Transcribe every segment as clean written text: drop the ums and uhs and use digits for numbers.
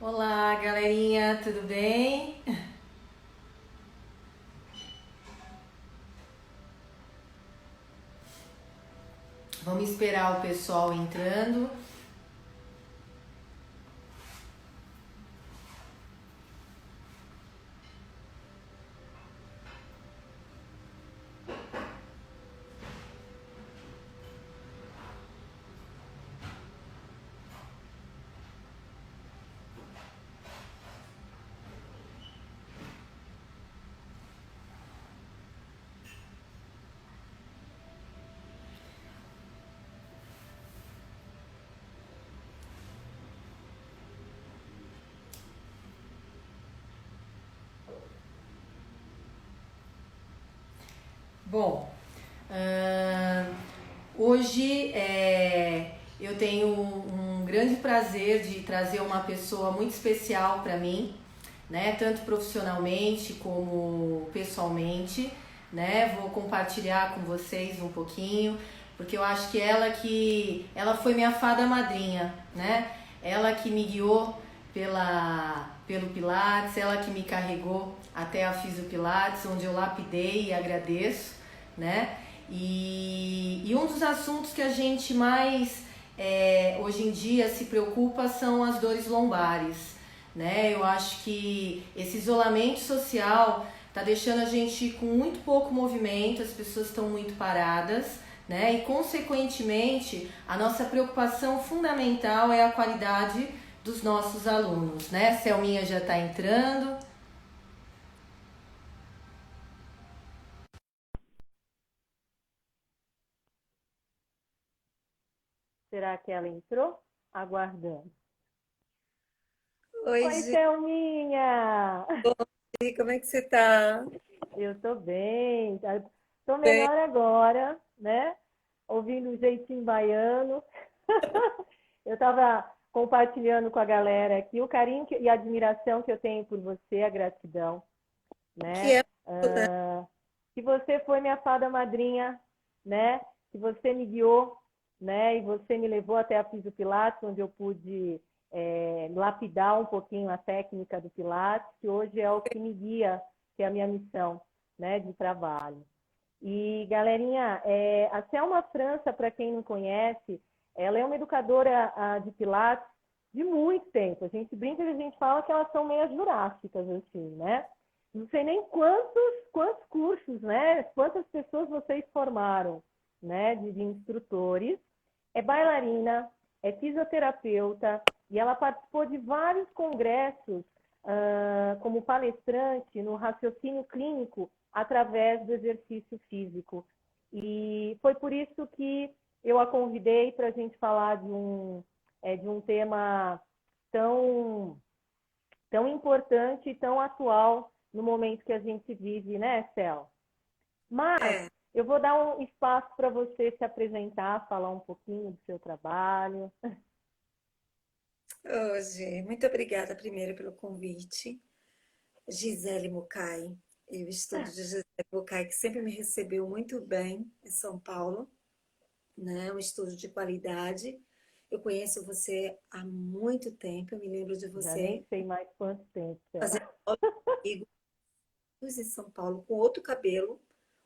Olá, galerinha, tudo bem? Vamos esperar o pessoal entrando. Bom, ahn, hoje eu tenho um grande prazer de trazer uma pessoa muito especial para mim, né? Tanto profissionalmente como pessoalmente, né? Vou compartilhar com vocês um pouquinho, porque eu acho que ela foi minha fada madrinha, né? Ela que me guiou pelo Pilates, ela que me carregou até a Fisiopilates, onde eu lapidei e agradeço, né? E um dos assuntos que a gente mais hoje em dia se preocupa são as dores lombares, né? Eu acho que esse isolamento social está deixando a gente com muito pouco movimento, as pessoas estão muito paradas, né? E consequentemente a nossa preocupação fundamental é a qualidade dos nossos alunos, né? Selminha já está entrando. Será que ela entrou? Aguardando. Oi, Oi, Gi, Thelminha! como é que você tá? Eu tô bem, tô Bem, melhor agora, né? Ouvindo o jeitinho baiano. Eu estava compartilhando com a galera aqui o carinho e a admiração que eu tenho por você, a gratidão, que né? é, né? Que você foi minha fada madrinha, né? Que você me guiou, né? E você me levou até a Pilates, onde eu pude lapidar um pouquinho a técnica do Pilates, que hoje é o que me guia, que é a minha missão, né? De trabalho. E, galerinha, a Selma França, para quem não conhece, ela é uma educadora de Pilates de muito tempo. A gente brinca e a gente fala que elas são meio jurássicas, assim, né? Não sei nem quantos cursos, né? Quantas pessoas vocês formaram, né? De instrutores. É bailarina, é fisioterapeuta e ela participou de vários congressos como palestrante no raciocínio clínico através do exercício físico. E foi por isso que eu a convidei para a gente falar de um tema tão, tão importante e tão atual no momento que a gente vive, né, Cel? Mas É. eu vou dar um espaço para você se apresentar, falar um pouquinho do seu trabalho. Hoje, muito obrigada primeiro pelo convite. Gisele Mucay, eu estudo de Gisele Mucay, que sempre me recebeu muito bem em São Paulo, né? Um estudo de qualidade. Eu conheço você há muito tempo, eu me lembro de Já nem você sei mais quanto tempo, Cel. fazendo aula comigo em São Paulo, com outro cabelo,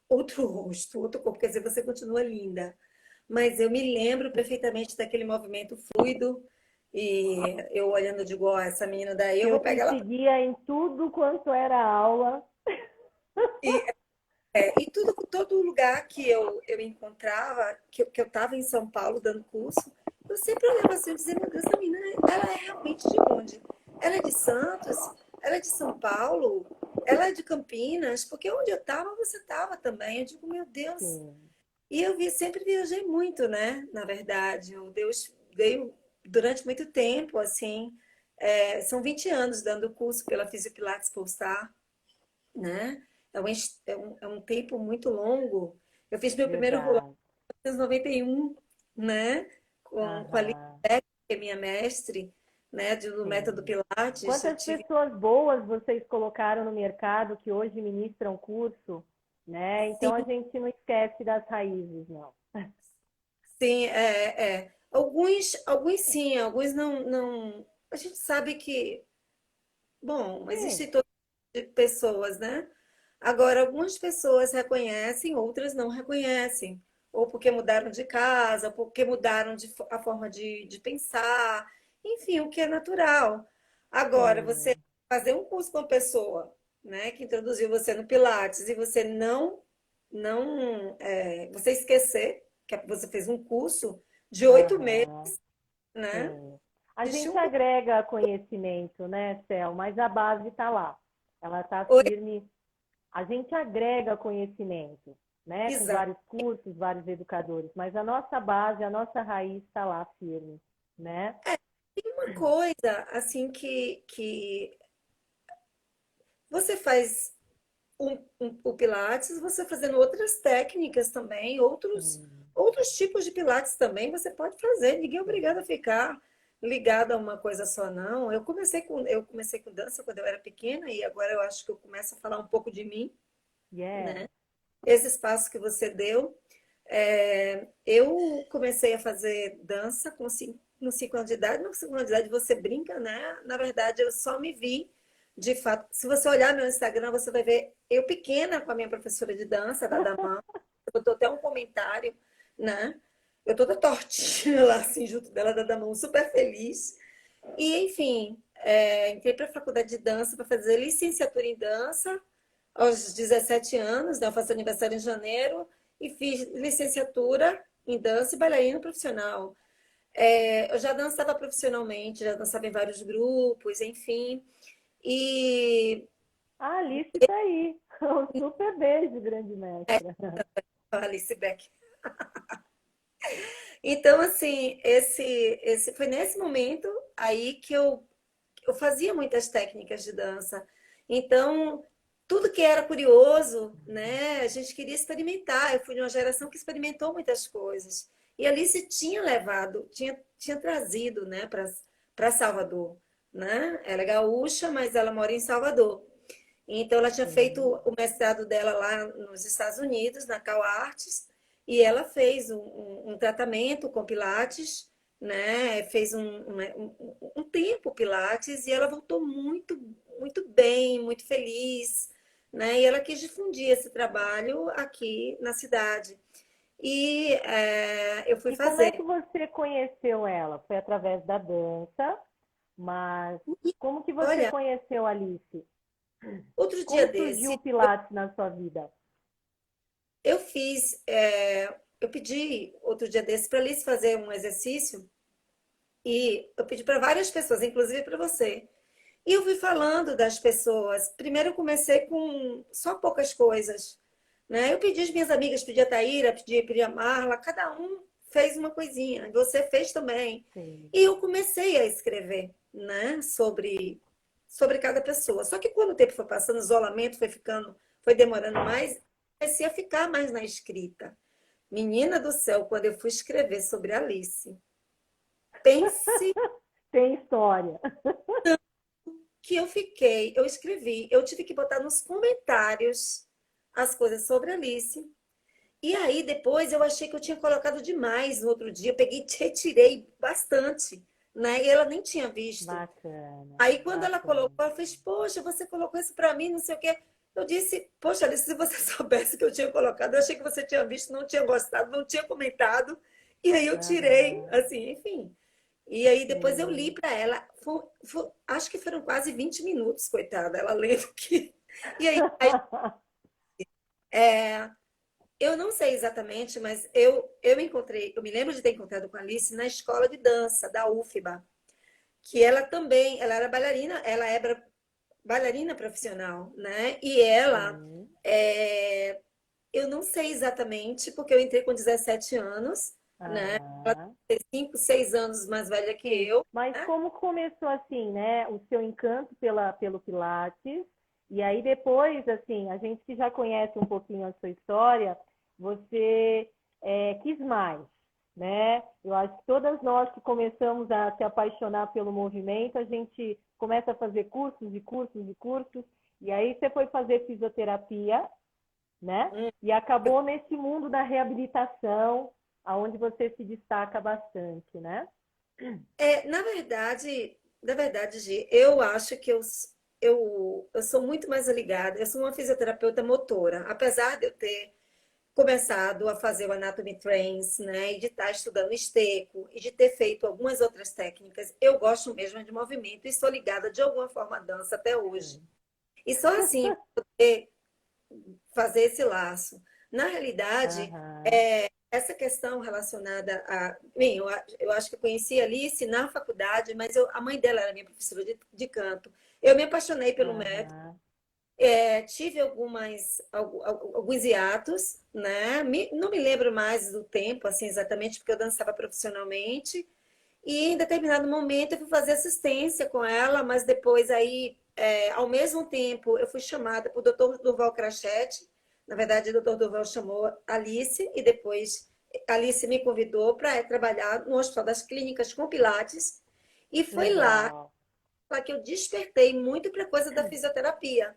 outro rosto, outro corpo, quer dizer, você continua linda. Mas eu me lembro perfeitamente daquele movimento fluido e eu olhando, eu digo, ó, essa menina daí, eu Eu vou te pegar ela. seguia em tudo quanto era aula. E, e tudo, todo lugar que eu encontrava, que eu estava em São Paulo dando curso, eu sempre olhava assim e dizia, meu Deus, essa menina, ela é realmente de onde? Ela é de Santos? Ela é de São Paulo? Ela é de Campinas? Porque onde eu estava, você estava também. Eu digo, meu Deus. Sim, E eu sempre viajei muito, né? Na verdade, o Deus veio durante muito tempo, assim, são 20 anos dando curso pela Fisiopilates Pulsar, né? É um tempo muito longo. Eu fiz meu primeiro rolê verdade. em 1991, né? Com a Lívia, Aham, que é minha mestre, né? Do método sim. Pilates. Eu Quantas tive. pessoas boas vocês colocaram no mercado que hoje ministram curso, né? Então a Sim, gente não esquece das raízes, não. sim. Alguns sim, alguns não. A gente sabe que. Bom, Sim. existem todas as pessoas, né? Agora, algumas pessoas reconhecem, outras não reconhecem. Ou porque mudaram de casa, ou porque mudaram a forma de pensar. Enfim, o que é natural. Agora, você Sim. fazer um curso com uma pessoa, né, que introduziu você no Pilates e você você esquecer que você fez um curso de 8 meses, Aham. né? Sim. A Existe gente um agrega conhecimento, né, Cel? Mas a base está lá. Ela está Oi, firme. A gente agrega conhecimento, né, com exato. vários cursos, vários educadores, mas a nossa base, a nossa raiz está lá firme, né? Tem uma coisa assim que você faz o Pilates, você fazendo outras técnicas também, Sim, outros tipos de Pilates também você pode fazer. Ninguém é sim. obrigado a ficar ligado a uma coisa só, não. Eu comecei com dança quando eu era pequena e agora eu acho que eu começo a falar um pouco de mim, Yes. né? Esse espaço que você deu. Eu comecei a fazer dança com 5 anos de idade. No 5 anos de idade você brinca, né? Na verdade, eu só me vi, de fato. Se você olhar meu Instagram, você vai ver eu pequena com a minha professora de dança, da Damã. Eu botou até um comentário, né? Eu toda tortinha lá, assim, junto dela, da Damã, super feliz. E, enfim, entrei para a faculdade de dança para fazer licenciatura em dança aos 17 anos, né? Eu faço aniversário em janeiro e fiz licenciatura em dança e bailarina profissional. Eu já dançava profissionalmente, já dançava em vários grupos, enfim. E A Alice está aí. Um super beijo, grande mestra. Alice Beck. Então, assim, esse foi nesse momento aí que eu fazia muitas técnicas de dança. Então, tudo que era curioso, né, a gente queria experimentar. Eu fui de uma geração que experimentou muitas coisas. E Alice tinha levado, tinha trazido, né, para Salvador, né? Ela é gaúcha, mas ela mora em Salvador. Então, ela tinha feito Sim. o mestrado dela lá nos Estados Unidos, na Cal Arts, e ela fez um tratamento com Pilates, né? Fez um tempo Pilates e ela voltou muito, muito bem, muito feliz, né? E ela quis difundir esse trabalho aqui na cidade. E eu fui E como é fazer. que você conheceu ela? Foi através da dança, mas como que você Olha, conheceu a Alice? outro dia Como surgiu desse, o Pilates na sua vida? eu fiz, eu pedi outro dia desse para Alice fazer um exercício. E eu pedi para várias pessoas, inclusive para você. E eu fui falando das pessoas. Primeiro eu comecei com só poucas coisas, né? Eu pedi às minhas amigas, pedi a Taíra, pedi a Marla, cada um fez uma coisinha. Você fez também. Sim. E eu comecei a escrever, né? Sobre cada pessoa. Só que quando o tempo foi passando, o isolamento foi ficando, foi demorando mais, comecei a ficar mais na escrita. Menina do céu, quando eu fui escrever sobre a Alice, pense Tem história. que eu escrevi, eu tive que botar nos comentários as coisas sobre a Alice. E aí depois eu achei que eu tinha colocado demais no outro dia, eu peguei e retirei bastante, né? E ela nem tinha visto. Bacana, Aí quando ela colocou, bacana. ela fez: "Poxa, você colocou isso para mim, não sei o quê". Eu disse: "Poxa, Alice, se você soubesse que eu tinha colocado, eu achei que você tinha visto, não tinha gostado, não tinha comentado". E aí eu tirei, Aham. assim, enfim. E aí depois eu li Sim. para ela, acho que foram quase 20 minutos, coitada, ela lendo que. E aí é, eu não sei exatamente, mas eu me lembro de ter encontrado com a Alice na escola de dança da UFBA, que ela também, ela era bailarina, ela era bailarina profissional, né? E ela, Sim. é, eu não sei exatamente, porque eu entrei com 17 anos, né? Aham. 5, 6 anos mais velha que Sim. eu, Mas né? como começou assim, né? O seu encanto pelo Pilates, e aí depois, assim, a gente que já conhece um pouquinho a sua história, você quis mais, né? Eu acho que todas nós que começamos a se apaixonar pelo movimento, a gente começa a fazer cursos e cursos e cursos, e aí você foi fazer fisioterapia, né? E acabou nesse mundo da reabilitação, aonde você se destaca bastante, né? Na verdade, Gi, eu acho que eu sou muito mais ligada, eu sou uma fisioterapeuta motora, apesar de eu ter começado a fazer o Anatomy Trains, né, e de estar estudando esteco, e de ter feito algumas outras técnicas, eu gosto mesmo de movimento e sou ligada de alguma forma à dança até hoje. Sim. E só assim poder fazer esse laço. Na realidade, Aham. essa questão relacionada a. Bem, eu acho que eu conheci a Alice na faculdade, mas a mãe dela era minha professora de canto. Eu me apaixonei pelo método, Aham. tive alguns hiatos, né? Não me lembro mais do tempo, assim, exatamente, porque eu dançava profissionalmente. E em determinado momento eu fui fazer assistência com ela, mas depois aí, ao mesmo tempo, eu fui chamada por Dr. Durval Crachete. Na verdade, o Dr. Durval chamou Alice e depois Alice me convidou para trabalhar no Hospital das Clínicas com Pilates. E foi lá Legal. que eu despertei muito para a coisa da fisioterapia.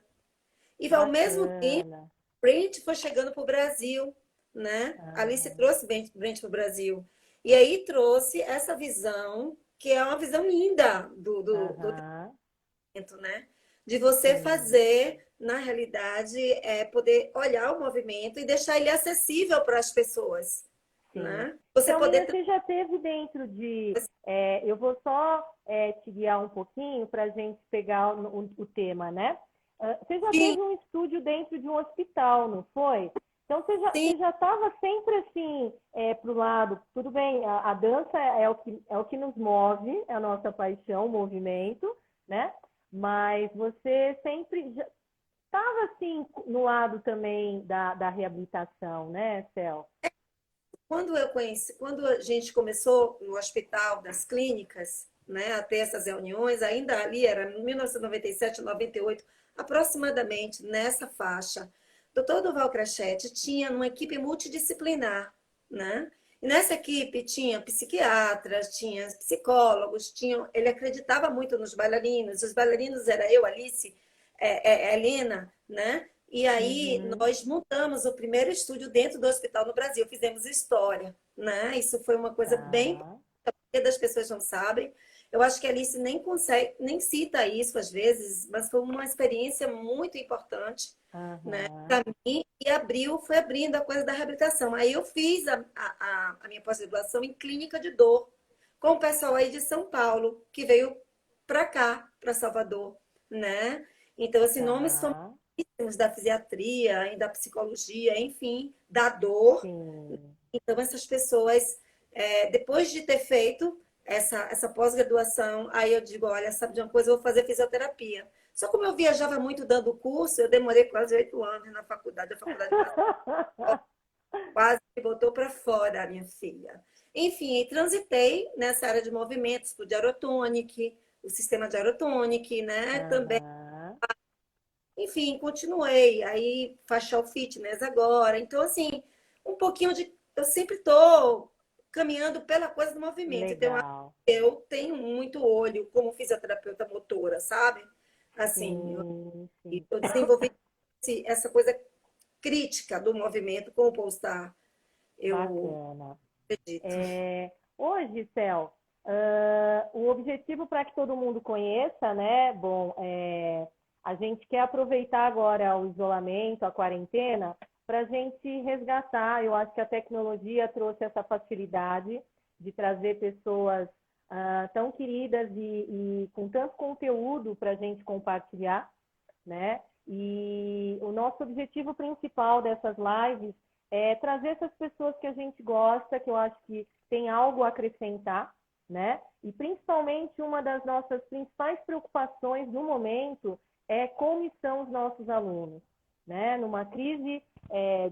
E ao mesmo tempo, Bacana. Brent foi chegando para o Brasil, né? Alice Aham. trouxe Brent para o Brasil. E aí trouxe essa visão, que é uma visão linda do Aham. talento, né? De você Sim. fazer, na realidade, poder olhar o movimento e deixar ele acessível para as pessoas, Sim. né? Você Selminha, poder. você já teve dentro de. Eu vou só te guiar um pouquinho para a gente pegar o tema, né? Você já Sim, teve um estúdio dentro de um hospital, não foi? Então sim, você já estava sempre assim para o lado. Tudo bem, a dança é o que nos move, é a nossa paixão, o movimento, né? Mas você sempre estava assim no lado também da reabilitação, né, Cel? quando a gente começou no hospital das clínicas, né, a ter essas reuniões, ainda ali era 1997, 98, aproximadamente nessa faixa. O Dr. Duval Crachete tinha uma equipe multidisciplinar, né? E nessa equipe tinha psiquiatras, tinha psicólogos, ele acreditava muito nos bailarinos. Os bailarinos era eu, Alice, Helena, né? E aí Uhum. nós montamos o primeiro estúdio dentro do hospital no Brasil, fizemos história, né? Isso foi uma coisa bem Tá. que das pessoas não sabem. Eu acho que a Alice nem consegue, nem cita isso às vezes, mas foi uma experiência muito importante, né, Aham. para mim, e foi abrindo a coisa da reabilitação. Aí eu fiz a minha pós-graduação em clínica de dor, com o pessoal aí de São Paulo, que veio para cá, para Salvador, né? Então, assim, nomes Tá. da fisiatria, da psicologia, enfim, da dor. Sim. Então, essas pessoas, depois de ter feito essa pós-graduação, aí eu digo, olha, sabe de uma coisa, eu vou fazer fisioterapia. Só como eu viajava muito dando curso, eu demorei quase 8 anos na faculdade, a faculdade quase me botou para fora, a minha filha. Enfim, transitei nessa área de movimentos, de aerotonic, o sistema de aerotonic, né? Também. Aham. Enfim, continuei. Aí, facial fitness agora. Então, assim, um pouquinho de. Eu sempre estou caminhando pela coisa do movimento. Então, Legal. eu tenho muito olho como fisioterapeuta motora, sabe? Assim, Sim, sim. eu desenvolvi essa coisa crítica do movimento com o Polestar. Eu Bacana. acredito. Hoje, Cel, o objetivo para que todo mundo conheça, né? Bom, a gente quer aproveitar agora o isolamento, a quarentena, para a gente resgatar. Eu acho que a tecnologia trouxe essa facilidade de trazer pessoas tão queridas e com tanto conteúdo para a gente compartilhar, né? E o nosso objetivo principal dessas lives é trazer essas pessoas que a gente gosta, que eu acho que tem algo a acrescentar, né? E principalmente uma das nossas principais preocupações no momento é como estão os nossos alunos, né? Numa crise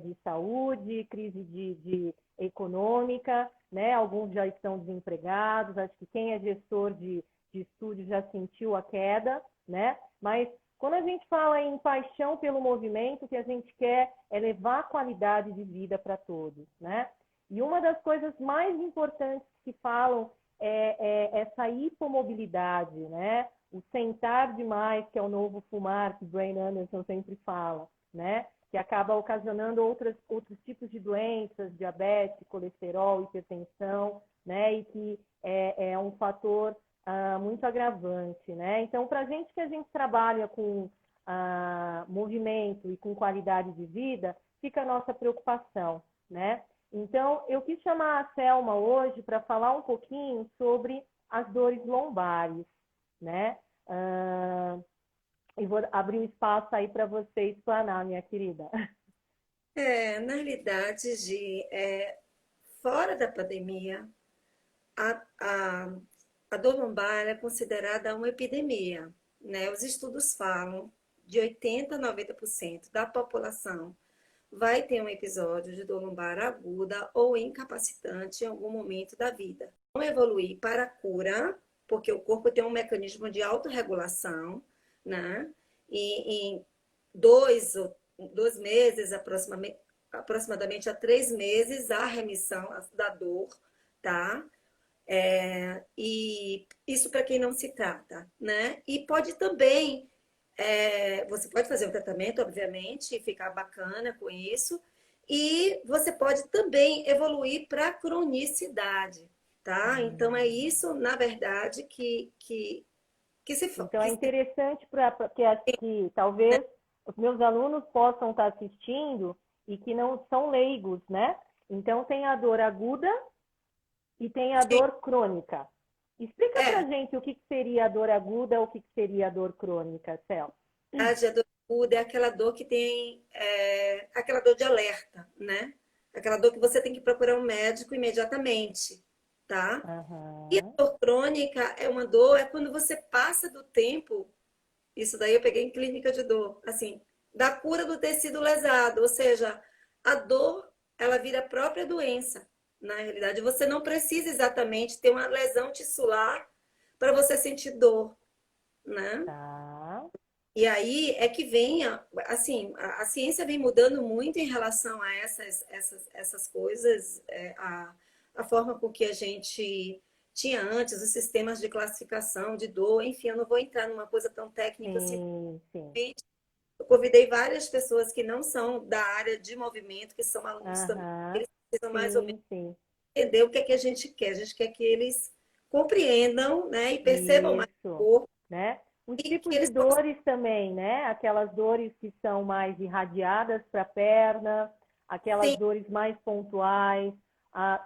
de saúde, crise de econômica, né? Alguns já estão desempregados, acho que quem é gestor de estúdio já sentiu a queda, né? Mas quando a gente fala em paixão pelo movimento, o que a gente quer é levar qualidade de vida para todos, né? E uma das coisas mais importantes que falam é essa hipomobilidade, né? O sentar demais, que é o novo fumar, que o Brian Anderson sempre fala, né? Que acaba ocasionando outros tipos de doenças, diabetes, colesterol, hipertensão, né? E que é um fator muito agravante, né? Então, para que a gente trabalha com movimento e com qualidade de vida, fica a nossa preocupação, né? Então, eu quis chamar a Selma hoje para falar um pouquinho sobre as dores lombares, né? E vou abrir um espaço aí para você explanar, minha querida. Na realidade, fora da pandemia, a, a, a dor lombar é considerada uma epidemia, né? Os estudos falam de 80% a 90% da população vai ter um episódio de dor lombar aguda ou incapacitante em algum momento da vida. Vão evoluir para a cura, porque o corpo tem um mecanismo de autorregulação, né? E em 2 meses, aproximadamente a 3 meses, a remissão da dor, tá? E isso para quem não se trata, né? E pode também, você pode fazer um tratamento, obviamente, e ficar bacana com isso, e você pode também evoluir para cronicidade, tá? Então é isso, na verdade, que se Então, é que, interessante para que talvez os meus alunos possam estar assistindo e que não são leigos, né? Então, tem a dor aguda e tem a dor crônica. Explica para é, gente o que seria a dor aguda, o que seria a dor crônica, Cel. a dor aguda é aquela dor que tem, aquela dor de alerta, né? Aquela dor que você tem que procurar um médico imediatamente, tá? E a Aham. dor crônica é uma dor, é quando você passa do tempo, isso daí eu peguei em clínica de dor, assim, da cura do tecido lesado, ou seja, a dor, ela vira a própria doença. Na realidade, você não precisa exatamente ter uma lesão tissular para você sentir dor, né? Tá. E aí é que vem, assim, a ciência vem mudando muito em relação a essas coisas, a forma com que a gente tinha antes, os sistemas de classificação de dor, enfim, eu não vou entrar numa coisa tão técnica assim. Sim, sim. Eu convidei várias pessoas que não são da área de movimento, que são alunos também, Aham. eles precisam mais ou menos Sim, sim. entender o que é que a gente quer. A gente quer que eles compreendam, né, e percebam mais o Isso, corpo né? Os e que tipos de eles possam. dores também, né? Aquelas dores que são mais irradiadas para a perna, aquelas Sim, dores mais pontuais.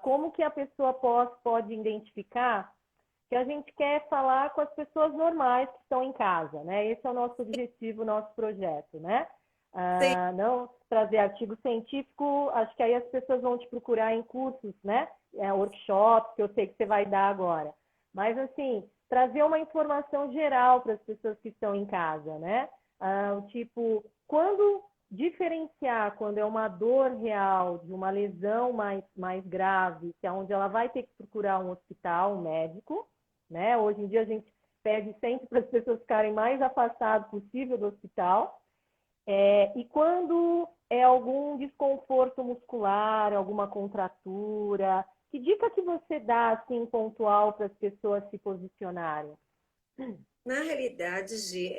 Como que a pessoa pode identificar que a gente quer falar com as pessoas normais que estão em casa, né? Esse é o nosso objetivo, o nosso projeto, né? sim, Não trazer artigo científico, acho que aí as pessoas vão te procurar em cursos, né? Workshops, que eu sei que você vai dar agora. Mas, assim, trazer uma informação geral para as pessoas que estão em casa, né? Tipo, quando diferenciar quando é uma dor real de uma lesão mais grave, que é onde ela vai ter que procurar um hospital, um médico, né? Hoje em dia a gente pede sempre para as pessoas ficarem mais afastadas possível do hospital. E quando é algum desconforto muscular, alguma contratura, que dica que você dá assim pontual para as pessoas se posicionarem? na realidade, Gi,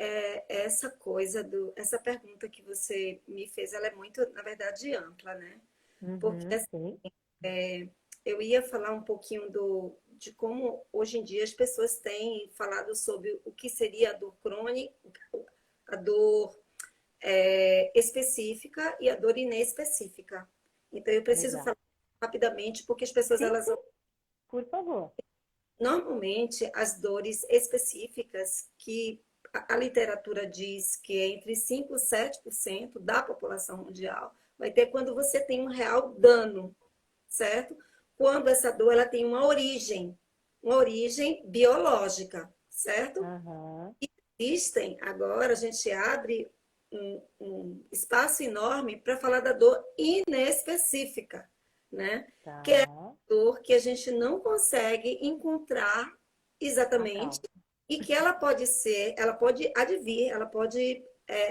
essa coisa essa pergunta que você me fez, ela é muito, na verdade, ampla, né? Porque Uhum, assim, sim. eu ia falar um pouquinho de como hoje em dia as pessoas têm falado sobre o que seria a dor crônica, a dor específica e a dor inespecífica. Então, eu preciso Legal. falar rapidamente, porque as pessoas, Sim, elas sim, por favor. normalmente, as dores específicas que a literatura diz que é entre 5% e 7% da população mundial, vai ter quando você tem um real dano, certo? Quando essa dor ela tem uma origem biológica, certo? Aham, Existem, agora a gente abre um espaço enorme para falar da dor inespecífica, né? Que é a tá. dor que a gente não consegue encontrar A exatamente calça. e que ela pode ser, ela pode advir, ela pode,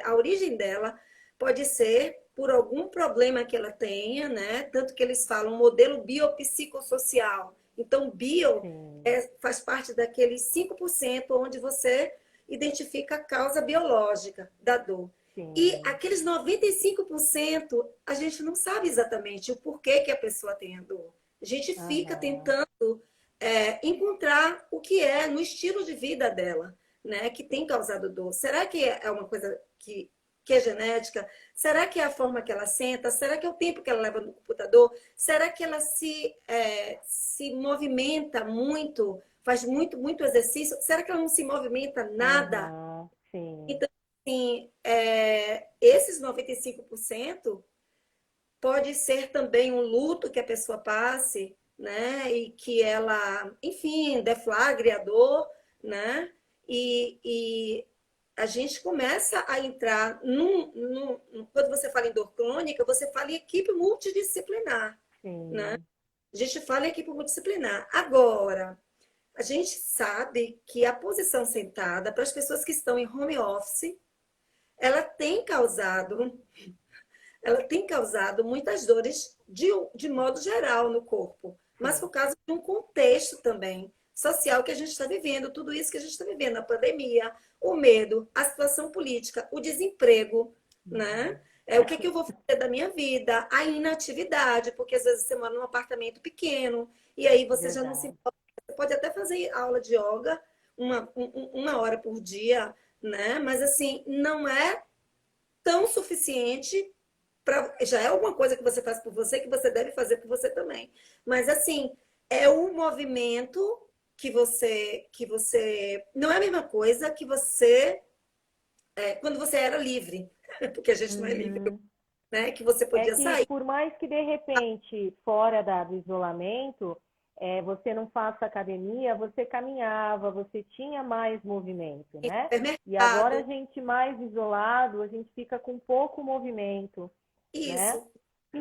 a origem dela pode ser por algum problema que ela tenha, né? Tanto que eles falam modelo biopsicossocial. Então, bio Sim. faz parte daqueles 5% onde você identifica a causa biológica da dor. E Sim. aqueles 95% a gente não sabe exatamente o porquê que a pessoa tem a dor. A gente fica Aham. tentando encontrar o que é no estilo de vida dela, né, que tem causado dor. Será que é uma coisa que é genética? Será que é a forma que ela senta? Será que é o tempo que ela leva no computador? Será que ela se movimenta muito, faz muito exercício? Será que ela não se movimenta nada? Sim. Então, assim, esses 95% pode ser também um luto que a pessoa passe, né? E que ela, enfim, deflagre a dor, né? E a gente começa a entrar quando você fala em dor crônica, você fala em equipe multidisciplinar, né? Sim. A gente fala em equipe multidisciplinar. Agora, a gente sabe que a posição sentada, para as pessoas que estão em home office, ela tem causado ela tem causado muitas dores de modo geral no corpo, mas Sim. por causa de um contexto também social que a gente está vivendo, tudo isso que a gente está vivendo, a pandemia, o medo, a situação política, o desemprego, né? O que eu vou fazer da minha vida, a inatividade, porque às vezes você mora num apartamento pequeno e aí você já não se Verdade. importa. Você pode até fazer aula de yoga uma hora por dia, né? Mas assim, não é tão suficiente já é alguma coisa que você faz por você que você deve fazer por você também. Mas assim, é um movimento que você não é a mesma coisa que você quando você era livre, porque a gente não é livre, Uhum. né? Que você É podia que, sair, por mais que de repente, fora do isolamento, você não faça academia, você caminhava, você tinha mais movimento, ir né? no E agora a supermercado, gente mais isolado, a gente fica com pouco movimento, né? isso,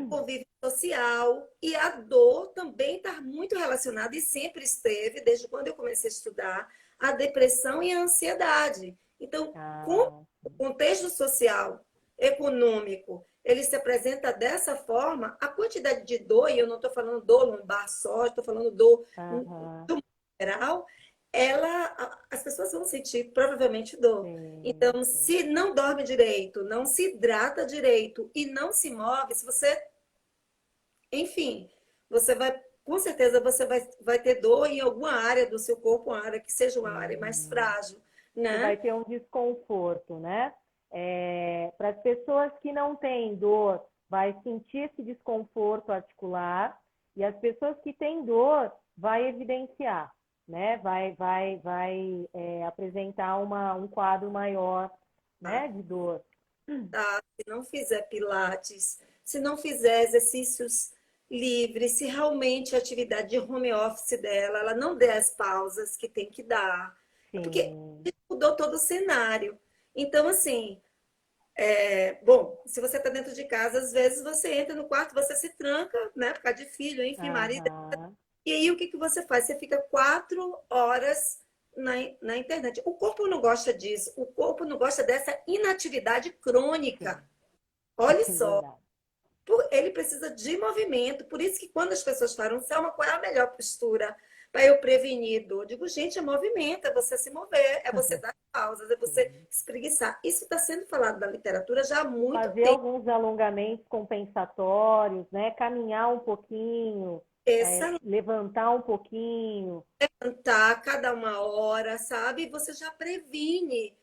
convívio social e a dor também está muito relacionada e sempre esteve, desde quando eu comecei a estudar, a depressão e a ansiedade. Então, com Ah, o contexto social, econômico, ele se apresenta dessa forma, a quantidade de dor, e eu não estou falando dor lombar só, estou falando dor aham, do geral, as pessoas vão sentir provavelmente dor. sim, Então, sim. se não dorme direito, não se hidrata direito e não se move, se você, enfim, você vai, com certeza você vai ter dor em alguma área do seu corpo, uma área que seja uma área mais Uhum. frágil, Você vai né? ter um desconforto, né? Para as pessoas que não têm dor, vai sentir esse desconforto articular, e as pessoas que têm dor vai evidenciar, né? Vai apresentar um quadro maior, né, de dor. Tá? Se não fizer pilates, se não fizer exercícios livres, se realmente a atividade de home office dela, ela não der as pausas que tem que dar, é porque Sim. mudou todo o cenário. Então, assim, bom, se você está dentro de casa, às vezes você entra no quarto, você se tranca, né, por causa de filho, enfim, marido. Aham. E aí o que você faz? Você fica 4 horas na internet. O corpo não gosta disso, o corpo não gosta dessa inatividade crônica. Sim. Olha É só, verdade. ele precisa de movimento. Por isso que quando as pessoas falam, Selma, qual é a melhor postura para eu prevenir dor? Eu digo, gente, é movimento, é você se mover, é você dar pausas, é você Sim. espreguiçar. Isso está sendo falado na literatura já há muito Fazer tempo. alguns alongamentos compensatórios, né? Caminhar um pouquinho, Essa levantar um pouquinho. levantar cada uma hora, sabe? Você já previne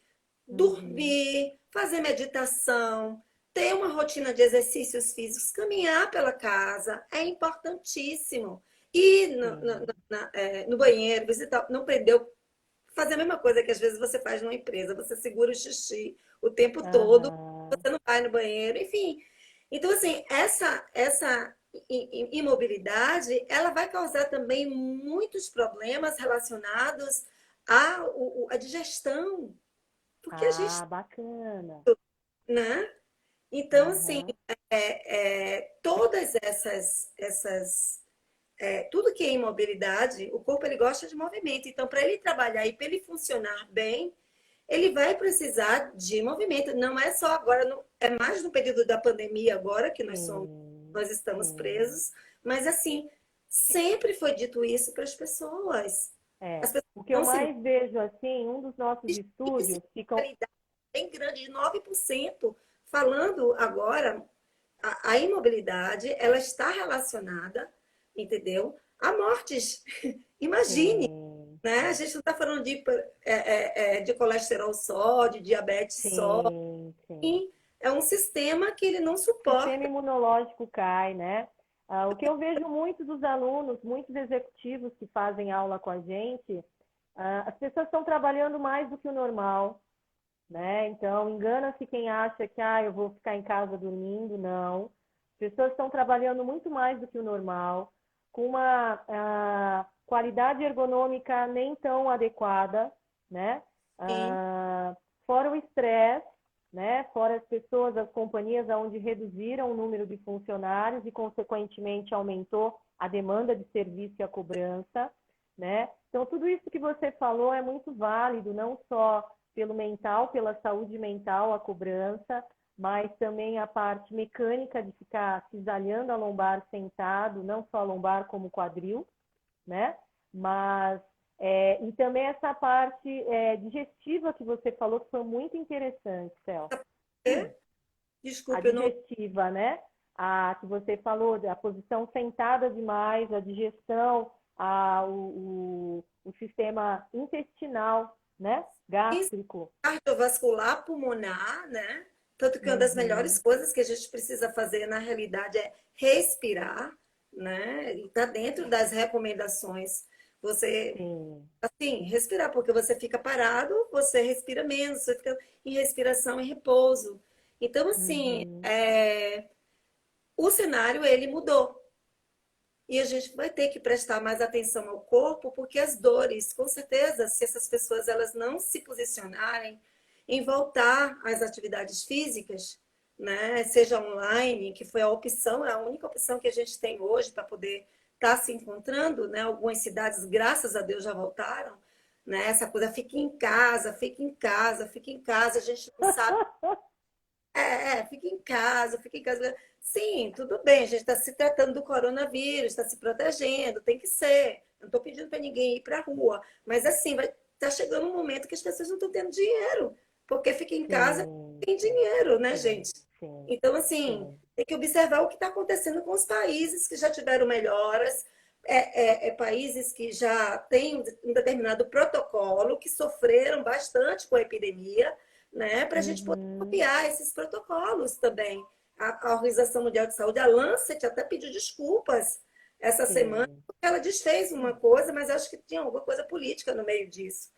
Uhum, dormir, fazer meditação, ter uma rotina de exercícios físicos, caminhar pela casa é importantíssimo. Ir sim. no banheiro, visitar, não prendeu, fazer a mesma coisa que às vezes você faz numa empresa, você segura o xixi o tempo todo, Aham. você não vai no banheiro, enfim. Então, assim, essa imobilidade, ela vai causar também muitos problemas relacionados à digestão, porque a gente, Ah, bacana. né? Então, assim, Aham. todas tudo que é imobilidade, o corpo ele gosta de movimento. Então, para ele trabalhar e para ele funcionar bem, ele vai precisar de movimento. Não é só agora, é mais no período da pandemia agora que Sim, nós estamos sim. presos, mas assim, sempre foi dito isso para as pessoas. É. As pessoas O que eu não se mais vejo, assim, um dos nossos movem, estúdios ficam. bem grande, de 9%. Falando agora, a imobilidade, ela está relacionada, entendeu? há mortes. Imagine, Sim, né? A gente não está falando de colesterol só, de diabetes só. sim, sim. Sim, é um sistema que ele não O sistema suporta. imunológico cai, né? O que eu vejo muito dos alunos, muitos executivos que fazem aula com a gente, as pessoas estão trabalhando mais do que o normal, né? Então, engana-se quem acha que eu vou ficar em casa dormindo, não. As pessoas estão trabalhando muito mais do que o normal, com uma qualidade ergonômica nem tão adequada, né? Sim, Fora o estresse, né? Fora as pessoas, as companhias onde reduziram o número de funcionários e, consequentemente, aumentou a demanda de serviço e a cobrança, né? Então, tudo isso que você falou é muito válido, não só pelo mental, pela saúde mental, a cobrança, mas também a parte mecânica de ficar cisalhando a lombar sentado, não só a lombar como o quadril, né? Mas e também essa parte digestiva que você falou que foi muito interessante, Céu. A desculpe, eu não. digestiva, né? A que você falou, a posição sentada demais, a digestão, o sistema intestinal, né? Gástrico. Cardiovascular, pulmonar, né? Tanto que uma das melhores Uhum, coisas que a gente precisa fazer na realidade é respirar, né? E tá dentro das recomendações. Você, sim. assim, respirar, porque você fica parado, você respira menos, você fica em respiração e repouso. Então, assim, Uhum, o cenário ele mudou. E a gente vai ter que prestar mais atenção ao corpo, porque as dores, com certeza, se essas pessoas elas não se posicionarem em voltar às atividades físicas, né, seja online, que foi a opção, é a única opção que a gente tem hoje para poder estar se encontrando, né? Algumas cidades, graças a Deus, já voltaram, né? Essa coisa, fica em casa, fica em casa, fica em casa, a gente não sabe fica em casa, fica em casa. Sim, tudo bem, a gente está se tratando do coronavírus, está se protegendo, tem que ser. Não estou pedindo para ninguém ir para a rua, mas assim, vai tá chegando um momento que as pessoas não estão tendo dinheiro, porque fica em casa sim, tem dinheiro, né, sim, gente? sim, Então, assim, sim. tem que observar o que está acontecendo com os países que já tiveram melhoras, países que já têm um determinado protocolo, que sofreram bastante com a epidemia, né, para a gente poder Uhum, copiar esses protocolos também. A Organização Mundial de Saúde, a Lancet, até pediu desculpas essa semana, sim. porque ela desfez uma coisa, mas acho que tinha alguma coisa política no meio disso.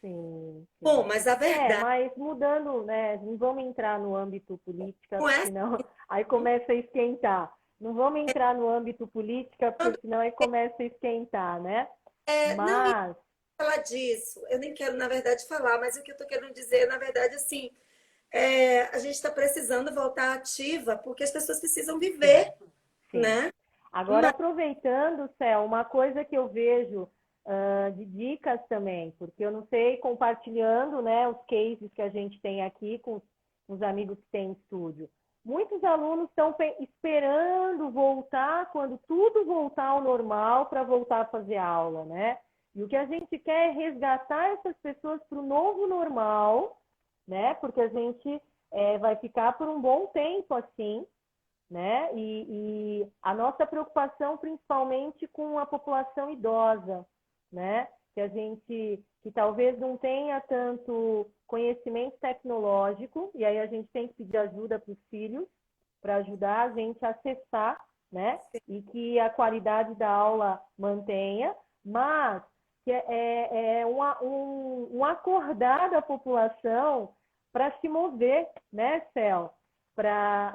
Sim, Bom, sim. mas a verdade Mas mudando, né? Não vamos entrar no âmbito política, não porque é senão aí começa a esquentar. Não vamos entrar no âmbito política, porque senão aí começa a esquentar, né? não Mas, falar disso. Eu nem quero, na verdade, falar, mas o que eu estou querendo dizer, na verdade, assim, a gente está precisando voltar ativa, porque as pessoas precisam sim, viver, sim. né? Agora, Mas, aproveitando, Céu, uma coisa que eu vejo de dicas também, porque eu não sei, compartilhando, né, os cases que a gente tem aqui com os amigos que têm estúdio. Muitos alunos estão esperando voltar, quando tudo voltar ao normal, para voltar a fazer aula, né? E o que a gente quer é resgatar essas pessoas para o novo normal, né? Porque a gente vai ficar por um bom tempo assim, né? E a nossa preocupação principalmente com a população idosa, né? Que a gente que talvez não tenha tanto conhecimento tecnológico, e aí a gente tem que pedir ajuda para os filhos para ajudar a gente a acessar, né? E que a qualidade da aula mantenha, mas que um acordar da população para se mover, né, Cel? Para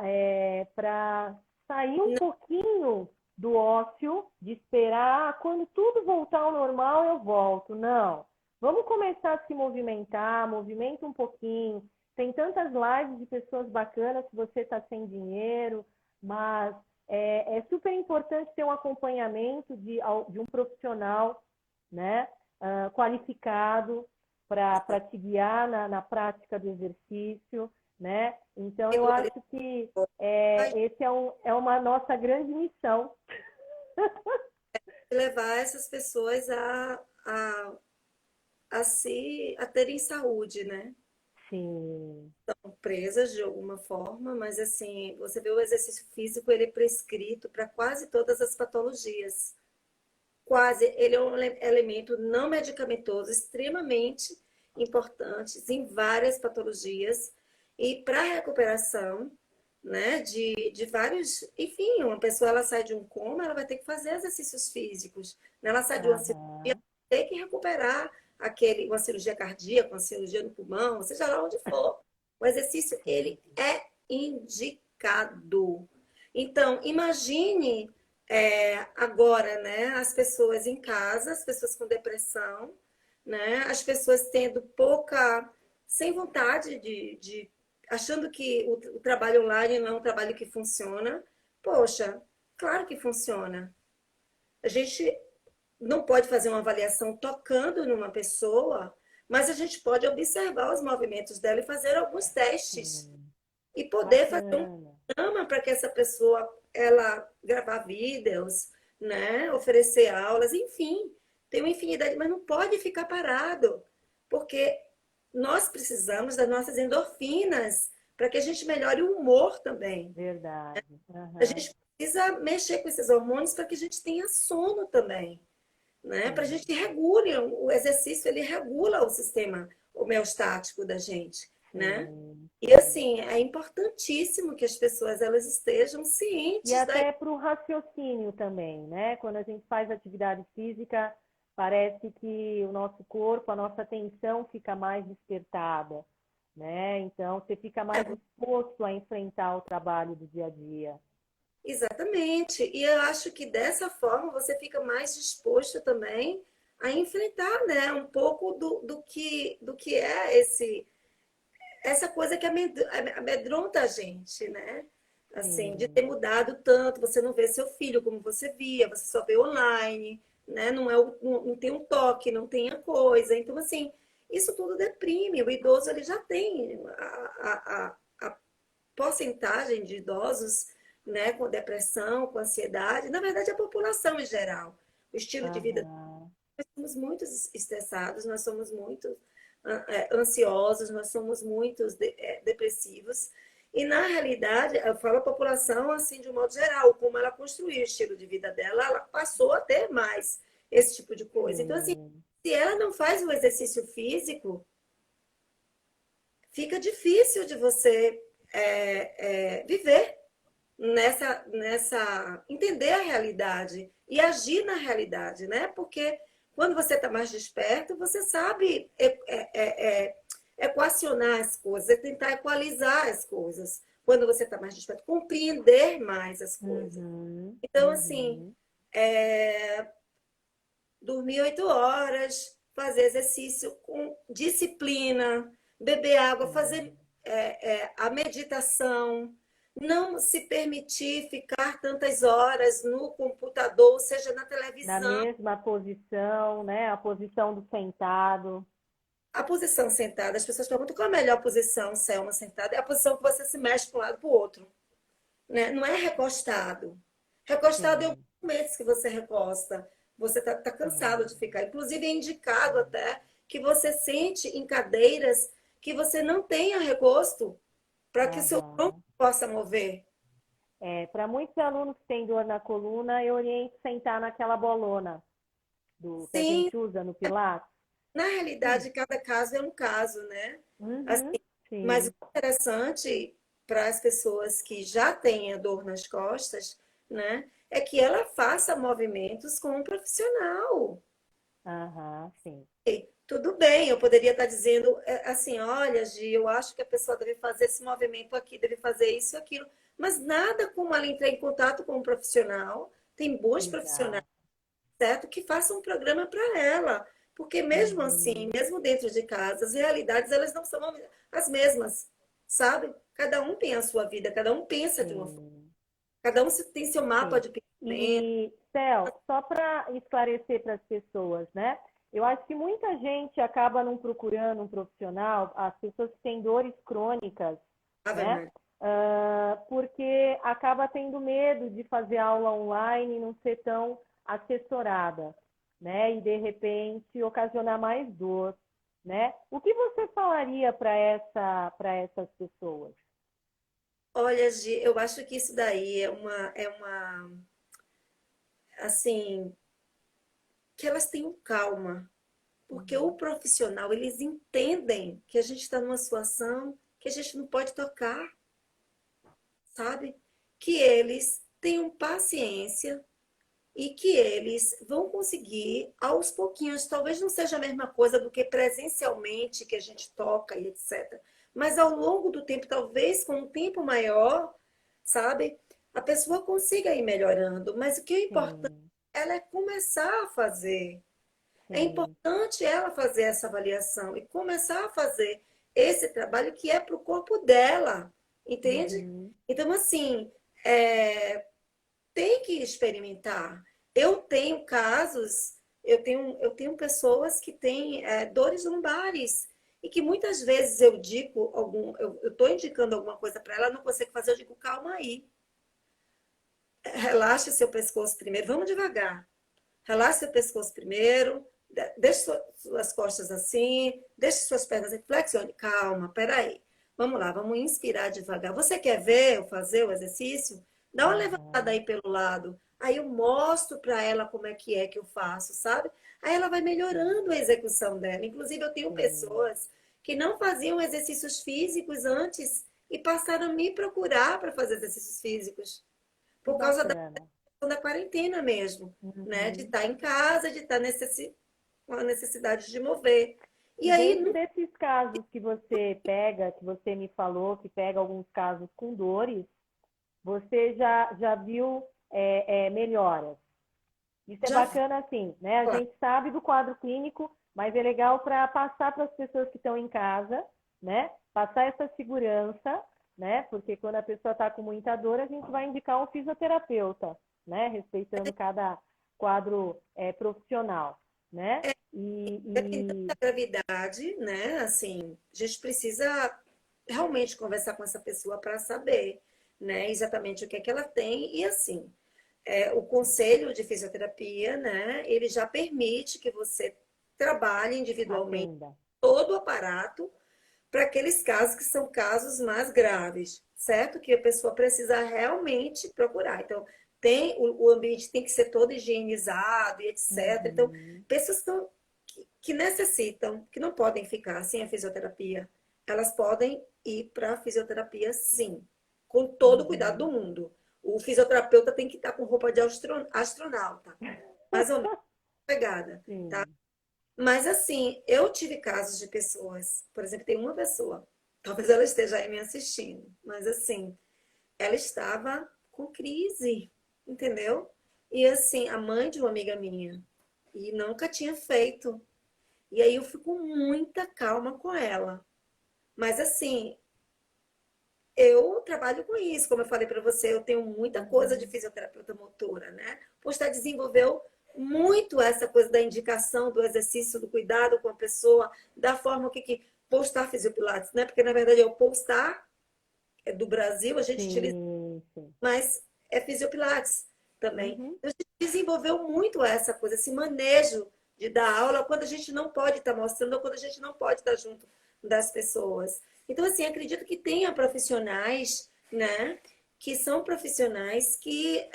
sair um pouquinho do ócio, de esperar quando tudo voltar ao normal eu volto. Não. Vamos começar a se movimentar, movimenta um pouquinho. Tem tantas lives de pessoas bacanas que você está sem dinheiro, mas é super importante ter um acompanhamento de um profissional, né, qualificado para te guiar na prática do exercício, né? Então, eu acho que esse é uma nossa grande missão. levar essas pessoas a terem saúde, né? Sim, Presas de alguma forma, mas assim, você vê o exercício físico, ele é prescrito para quase todas as patologias, ele é um elemento não medicamentoso extremamente importante em várias patologias e para recuperação, né, de vários, enfim, uma pessoa ela sai de um coma, ela vai ter que fazer exercícios físicos, né? Ela sai de uma cirurgia, Aham. tem que recuperar uma cirurgia cardíaca, uma cirurgia no pulmão, seja lá onde for. O exercício, ele é indicado. Então, imagine agora, né, as pessoas em casa, as pessoas com depressão, né, as pessoas tendo sem vontade achando que o trabalho online não é um trabalho que funciona. Poxa, claro que funciona. A gente não pode fazer uma avaliação tocando numa pessoa, mas a gente pode observar os movimentos dela e fazer alguns testes Sim. e poder fazer um Bacana. programa para que essa pessoa ela gravar vídeos, né, oferecer aulas, enfim, tem uma infinidade, mas não pode ficar parado, porque nós precisamos das nossas endorfinas para que a gente melhore o humor também. Verdade. A Aham. gente precisa mexer com esses hormônios para que a gente tenha sono também, né? Para a Sim. gente regule, o exercício ele regula o sistema homeostático da gente, né? Sim. E assim, é importantíssimo que as pessoas elas estejam E cientes da. até para o raciocínio também, né? Quando a gente faz atividade física, parece que o nosso corpo, a nossa atenção fica mais despertada, né? Então, você fica mais disposto a enfrentar o trabalho do dia a dia. Exatamente. E eu acho que dessa forma você fica mais disposto também a enfrentar, né, um pouco do que é essa coisa que amedronta a gente, né? Assim, de ter Sim. mudado tanto, você não vê seu filho como você via, você só vê online, né? Não tem um toque, não tem a coisa. Então, assim, isso tudo deprime. O idoso ele já tem a porcentagem de idosos, né, com depressão, com ansiedade, na verdade, a população em geral. O estilo de vida, Aham. nós somos muito estressados, nós somos muito ansiosos, nós somos muito depressivos. E, na realidade, eu falo a população, assim, de um modo geral, como ela construiu o estilo de vida dela, ela passou a ter mais esse tipo de coisa. Então, assim, Sim. se ela não faz o exercício físico, fica difícil de você viver entender a realidade e agir na realidade, né? Porque quando você está mais desperto, você sabe equacionar as coisas, tentar equalizar as coisas. Quando você está mais desperto, compreender mais as coisas. Uhum. Então, assim, Uhum. dormir 8 horas, fazer exercício com disciplina, beber água, fazer Sim. a meditação, não se permitir ficar tantas horas no computador, seja na Na televisão. mesma posição, né? A posição do sentado. A posição sentada, as pessoas perguntam qual é a melhor posição, Selma, sentada? É a posição que você se mexe para um lado e para o outro. Né? Não é recostado. Recostado é o Sim. momento que você recosta. Você tá cansado de Sim. ficar. Inclusive, é indicado até que você sente em cadeiras que você não tenha recosto para que o seu tronco Aham. possa mover. Para muitos alunos que têm dor na coluna, eu oriento sentar naquela bolona que a Sim, gente usa no Pilates. na realidade, cada caso é um caso, né? Uhum. Assim, mas o Sim. interessante para as pessoas que já têm a dor nas costas, né, é que ela faça movimentos com um profissional. Aham, sim. Tudo bem, eu poderia estar dizendo assim, olha, Gi, eu acho que a pessoa deve fazer esse movimento aqui, deve fazer isso e aquilo, mas nada como ela entrar em contato com um profissional, tem bons profissionais, Exato. certo, que façam um programa para ela, porque mesmo assim, Uhum. mesmo dentro de casa, as realidades elas não são as mesmas, sabe? Cada um tem a sua vida, cada um pensa de uma forma, Sim. cada um tem seu mapa Sim. de pensamento. E, Cel, só para esclarecer para as pessoas, né? Eu acho que muita gente acaba não procurando um profissional, as pessoas que têm dores crônicas, Ave né? Maria. Porque acaba tendo medo de fazer aula online e não ser tão assessorada, né? E de repente ocasionar mais dor, né? O que você falaria para essas pessoas? Olha, Gi, eu acho que isso daí assim, que elas tenham calma, porque o profissional, eles entendem que a gente está numa situação que a gente não pode tocar, sabe? Que eles tenham paciência e que eles vão conseguir, aos pouquinhos, talvez não seja a mesma coisa do que presencialmente que a gente toca e etc. Mas ao longo do tempo, talvez com um tempo maior, sabe? A pessoa consiga ir melhorando. Mas o que é importante, Sim, ela é começar a fazer. É sim. importante ela fazer essa avaliação e começar a fazer esse trabalho que é para o corpo dela, entende? Uhum. Então, assim, é, tem que experimentar. Eu tenho casos, eu tenho pessoas que têm dores lombares e que muitas vezes eu digo eu estou indicando alguma coisa para ela, não consegue fazer, eu digo, calma aí, relaxa seu pescoço primeiro, vamos devagar. Relaxa seu pescoço primeiro, deixe suas costas assim, deixe suas pernas em flexione. Calma, peraí. Vamos lá, vamos inspirar devagar. Você quer ver eu fazer o exercício? Dá uma levantada Aham. aí pelo lado. Aí eu mostro para ela como é que eu faço, sabe? Aí ela vai Sim, melhorando a execução dela. Inclusive, eu tenho sim. pessoas que não faziam exercícios físicos antes e passaram a me procurar para fazer exercícios físicos Que por causa bacana. da quarentena mesmo, né? De Uhum. estar em casa, de estar com a necessidade de mover. E E aí, dentro desses casos que você pega, que você me falou, que pega alguns casos com dores, você já viu melhoras. Isso é já bacana, assim, né? A fala, gente sabe do quadro clínico, mas é legal para passar para as pessoas que estão em casa, né? Passar essa segurança, né? Porque quando a pessoa está com muita dor, a gente vai indicar um fisioterapeuta, né? Respeitando cada quadro profissional, né? dependendo da gravidade, né? Assim, a gente precisa realmente conversar com essa pessoa para saber, né? Exatamente o que ela tem e assim. O conselho de fisioterapia, né? Ele já permite que você trabalhe individualmente atenda. todo o aparato para aqueles casos que são casos mais graves, certo? Que a pessoa precisa realmente procurar. Então, o ambiente tem que ser todo higienizado e etc. Então, Uhum, pessoas que necessitam, que não podem ficar sem a fisioterapia, elas podem ir para a fisioterapia sim, com todo o cuidado do uhum. mundo. O fisioterapeuta tem que estar com roupa de astronauta, mais ou menos pegada, tá? Sim. Mas assim, eu tive casos de pessoas, por exemplo, tem uma pessoa, talvez ela esteja aí me assistindo, mas assim, ela estava com crise, entendeu? E assim, a mãe de uma amiga minha, e nunca tinha feito. E aí eu fui com muita calma com ela. Mas assim, eu trabalho com isso, como eu falei para você, eu tenho muita coisa de Uhum. fisioterapeuta motora, né? Postar desenvolveu muito essa coisa da indicação, do exercício, do cuidado com a pessoa, da forma que postar fisiopilates, né? Porque na verdade é o postar é do Brasil, a gente utiliza, Sim, sim. mas é fisiopilates também. Uhum. Então, a gente desenvolveu muito essa coisa, esse manejo de dar aula quando a gente não pode estar mostrando ou quando a gente não pode estar junto das pessoas. Então, assim, acredito que tenha profissionais, né, que são profissionais que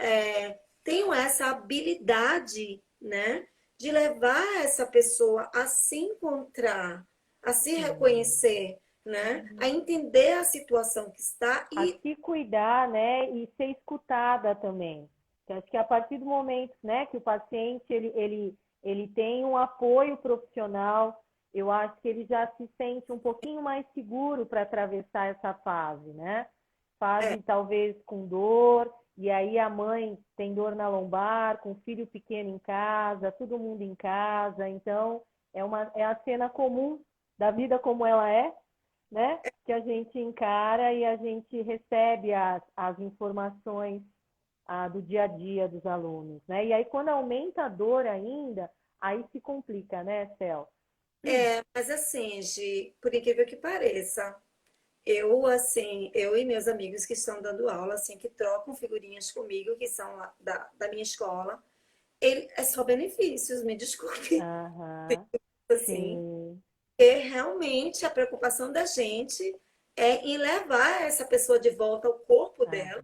tenham essa habilidade, né, de levar essa pessoa a se encontrar, a se Sim. reconhecer, né, a Uhum. entender a situação que está A e se cuidar, né, e ser escutada também. Eu acho que a partir do momento, né, que o paciente ele tem um apoio profissional, eu acho que ele já se sente um pouquinho mais seguro para atravessar essa fase, né? é, Fase talvez com dor, e aí a mãe tem dor na lombar, com o filho pequeno em casa, todo mundo em casa, então é a cena comum da vida como ela é, né? Que a gente encara e a gente recebe as informações do dia a dia dos alunos, né? E aí, quando aumenta a dor ainda, aí se complica, né, Cel? mas assim, Gi, por incrível que pareça, eu, assim, eu e meus amigos que estão dando aula, assim, que trocam figurinhas comigo, que são lá da minha escola, é só benefícios, me desculpe, Aham, assim, sim. e realmente a preocupação da gente é em levar essa pessoa de volta ao corpo dela,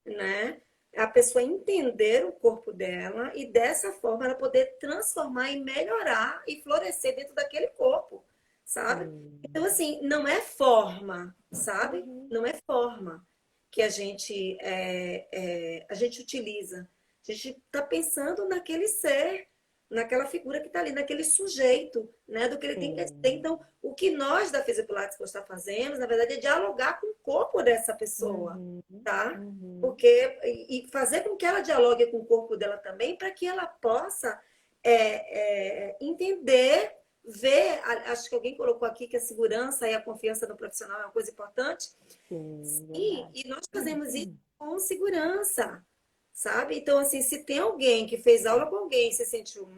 Aham, né? a pessoa entender o corpo dela e dessa forma ela poder transformar e melhorar e florescer dentro daquele corpo, sabe? Então, Sim. assim, não é forma, sabe? Uhum. Não é forma que a gente utiliza. A gente está pensando naquele ser, naquela figura que está ali, naquele sujeito, né? Do que ele tem que ser. Sim. Então, o que nós da Fisiopilates está fazendo, na verdade, é dialogar com o corpo dessa pessoa, Uhum. tá? Uhum. Porque e fazer com que ela dialogue com o corpo dela também, para que ela possa entender, ver. Acho que alguém colocou aqui que a segurança e a confiança no profissional é uma coisa importante. Sim, Sim, verdade. e nós fazemos isso com segurança, sabe? Então, assim, se tem alguém que fez aula com alguém e se sentiu,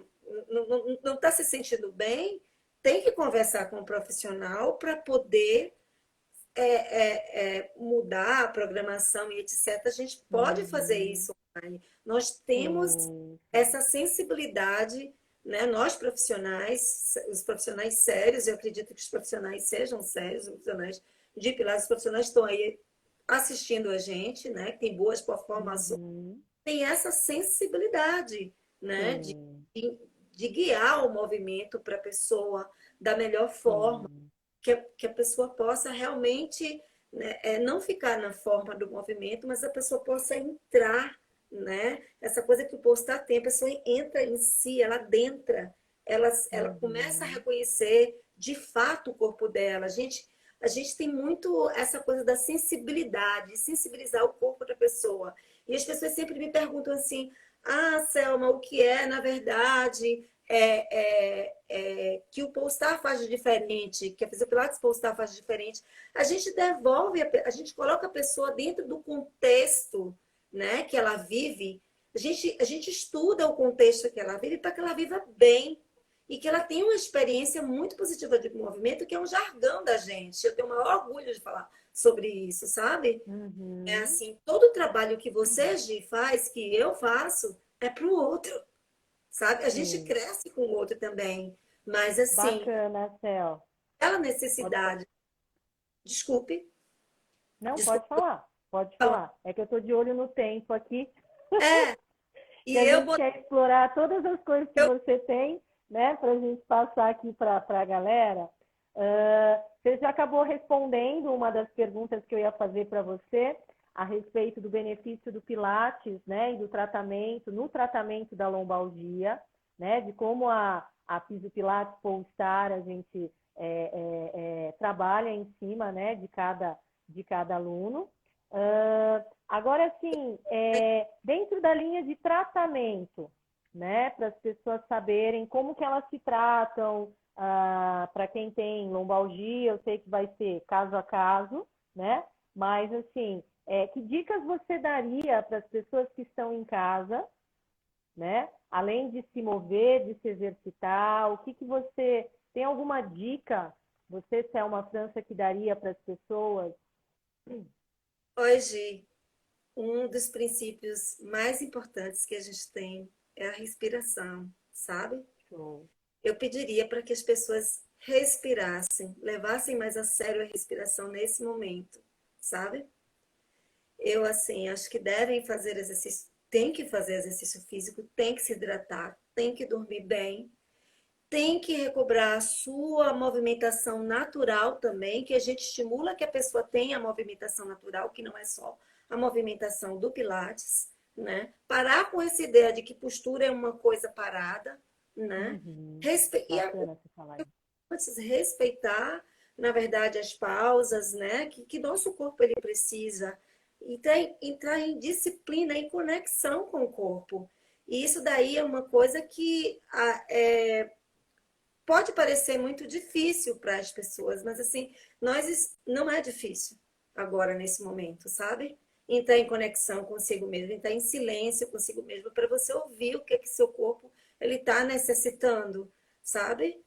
não está se sentindo bem, tem que conversar com o profissional para poder mudar a programação e etc., a gente pode fazer Uhum. isso online. Nós temos Sim, sim. essa sensibilidade, né? Nós profissionais, os profissionais sérios, eu acredito que os profissionais sejam sérios, os profissionais de Pilates, os profissionais estão aí assistindo a gente, né? Que tem boas performances, Uhum. tem essa sensibilidade, né? Sim, De guiar o movimento para a pessoa da melhor forma sim. que a pessoa possa realmente, né, não ficar na forma do movimento, mas a pessoa possa entrar, né? Essa coisa que o postar tem, a pessoa entra em si, ela adentra, ela começa a Uhum. reconhecer de fato o corpo dela. A gente tem muito essa coisa da sensibilidade, sensibilizar o corpo da pessoa. E as pessoas sempre me perguntam assim: ah, Selma, o que é, na verdade, que o Polestar faz de diferente, que a Fisiopilates Polestar faz de diferente? A gente devolve, a gente coloca a pessoa dentro do contexto, né, que ela vive. A gente estuda o contexto que ela vive para que ela viva bem e que ela tenha uma experiência muito positiva de movimento, que é um jargão da gente. Eu tenho o maior orgulho de falar sobre isso, sabe? É Uhum. assim, todo o trabalho que você, Gi, faz, que eu faço, é para o outro, sabe? A gente Sim. cresce com o outro também, mas assim, Bacana, Cel. aquela Pode falar. necessidade, desculpe, Não, pode desculpe, falar. Pode falar. É que eu estou de olho no tempo aqui, é, que e a eu gente botei, quer explorar todas as coisas que eu, você tem, né, para a gente passar aqui para a galera. Você já acabou respondendo uma das perguntas que eu ia fazer para você a respeito do benefício do Pilates, né, e do tratamento, no tratamento da lombalgia, né, de como a Pilates Polestar a gente trabalha em cima, né, de cada aluno. Agora, sim, dentro da linha de tratamento, né, para as pessoas saberem como que elas se tratam, para quem tem lombalgia, eu sei que vai ser caso a caso, né? Mas, assim, que dicas você daria para as pessoas que estão em casa, né? Além de se mover, de se exercitar, o que que você... Tem alguma dica, você, Selma França, que daria para as pessoas? hoje, um dos princípios mais importantes que a gente tem é a respiração, sabe? Show. Eu pediria para que as pessoas respirassem, levassem mais a sério a respiração nesse momento, sabe? Eu, assim, acho que devem fazer exercício, tem que fazer exercício físico, tem que se hidratar, tem que dormir bem, tem que recobrar a sua movimentação natural também, que a gente estimula que a pessoa tenha a movimentação natural, que não é só a movimentação do Pilates, né? Parar com essa ideia de que postura é uma coisa parada, né? Uhum. Respe... E a... Bacana você falar isso. respeitar, na verdade, as pausas, né? Que nosso corpo ele precisa. Entrar em disciplina, em conexão com o corpo. E isso daí é uma coisa que pode parecer muito difícil para as pessoas, mas assim, nós não é difícil agora nesse momento, sabe? Entrar em conexão consigo mesmo, entrar em silêncio consigo mesmo para você ouvir o que é que seu corpo ele está necessitando, sabe?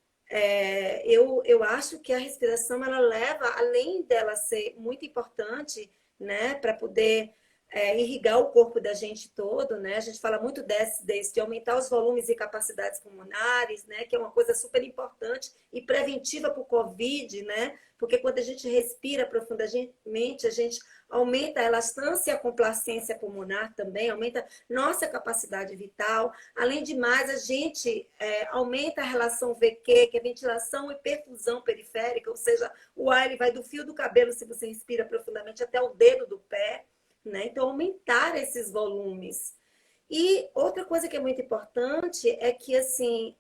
Eu acho que a respiração ela leva, além dela ser muito importante, né, para poder irrigar o corpo da gente todo, né? A gente fala muito de aumentar os volumes e capacidades pulmonares, né? Que é uma coisa super importante e preventiva para o Covid, né? Porque quando a gente respira profundamente, a gente aumenta a elastância e a complacência pulmonar também, aumenta nossa capacidade vital. Além de mais, a gente aumenta a relação VQ, que é ventilação e perfusão periférica, ou seja, o ar ele vai do fio do cabelo, se você respira profundamente, até o dedo do pé. Né? Então, aumentar esses volumes. E outra coisa que é muito importante é que, assim,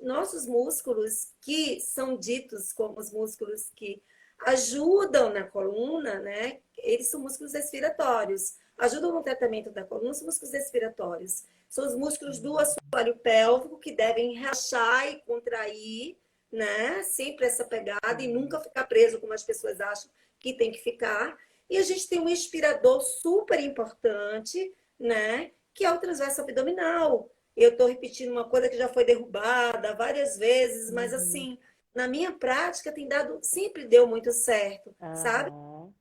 nossos músculos, que são ditos como os músculos que ajudam na coluna, né? Eles são músculos respiratórios. Ajudam no tratamento da coluna, são músculos respiratórios. São os músculos do assoalho pélvico que devem relaxar e contrair, né? Sempre essa pegada e nunca ficar preso, como as pessoas acham que tem que ficar. E a gente tem um inspirador super importante, né? Que é o transverso abdominal. Eu estou repetindo uma coisa que já foi derrubada várias vezes, mas assim, na minha prática sempre deu muito certo, sabe?